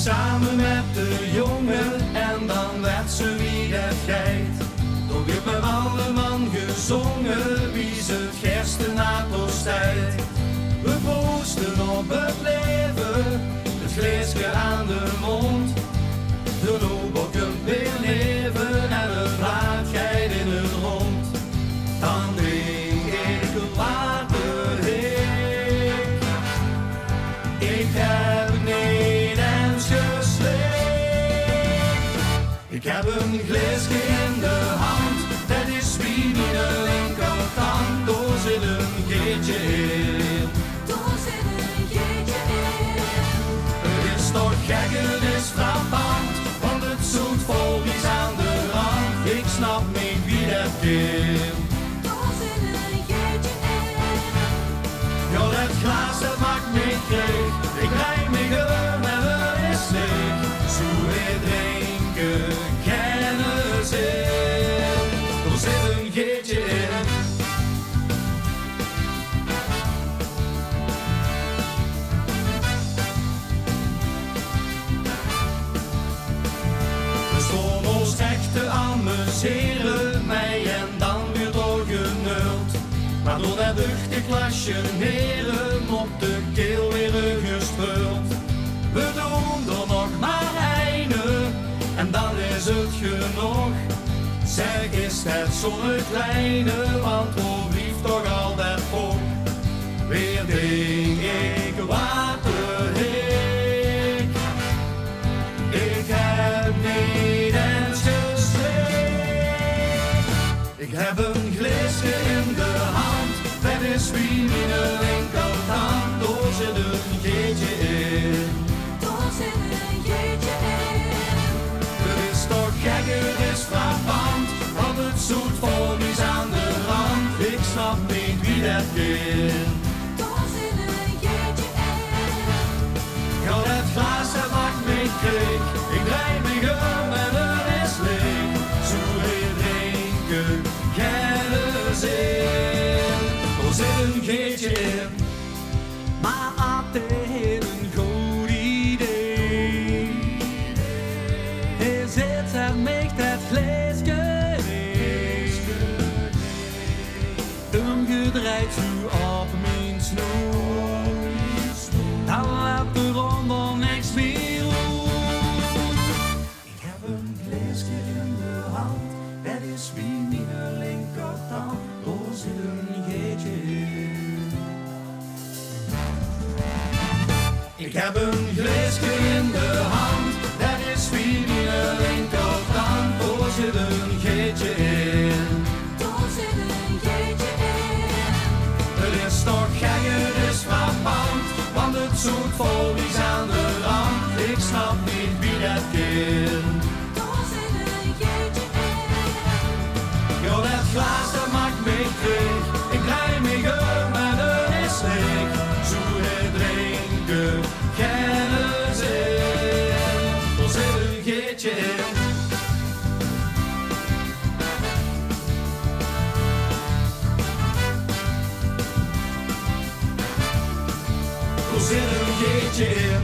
samen met de jongen en dan werd ze wie dat geit. Toen werd met alle man gezongen, wie ze het gerste na tijd. We proosten op het leven, het glaasje aan de mond. De nobel kunt weer leven en het laatheid in het rond. Dan drink ik water heek. Ik heb niet eens gesleept. Ik heb een glaasje in de hand, dat is wie mijn linkerkant. Door zit een geetje in. Door zit een geetje in. Het is toch gek, het is frappant, want het zoet vol is aan de rand. Ik snap niet wie dat is. Door zit een geetje in. Ja, dat glas dat maakt me kreeg. Ik rijd me gewoon en het is leeg. Zo weer drinken, kennis in. Er zit een geetje in. We stonden ons echt te amuseren, mij en dan weer doorgenuld. Maar door dat duchtig klasje heren op de keel weer gespeeld. We doen er nog maar eine en dan is het genoeg. Zeg, is het zonnekleine, want hoe blief toch al dat volk. Weer drink ik water heek. Ik heb niet eens gesleept. Ik heb een glaasje in de hand, dat is wie mijn linkerhand. Door zit een geetje in. Door zit een geetje in. Het is toch gek, het is frappant, want het zoet vol is aan de rand. Ik snap niet wie dat is. Door zit een geetje in. Ja, dat glas dat maakt me kreeg. Ik draai me om en het is leeg. Zo weer drinken, kennis in. Er zit een geetje in. Maar altijd een goed idee. Hij zit er met dat glaasje in. Omgedraaid zo op mijn snoer. Dan laat de rondel niks meer doen. Ik heb een glaasje in de hand, dat is wie mijn linkerhand. Door zit een geetje in. Ik heb een glaasje in de hand, dat is wie mijn linkerhand. Door zit een geetje in. Door zit een geetje in. Het is toch gek, het is frappant, want het zoet vol is aan de rand. Ik snap niet wie dat is. Door zit een geetje in. Ja, dat glas dat maakt me kreeg. Ik draai me om en het is leeg. Zo weer drinken, kennis in. Er zit een geetje in. Er zit een geetje in.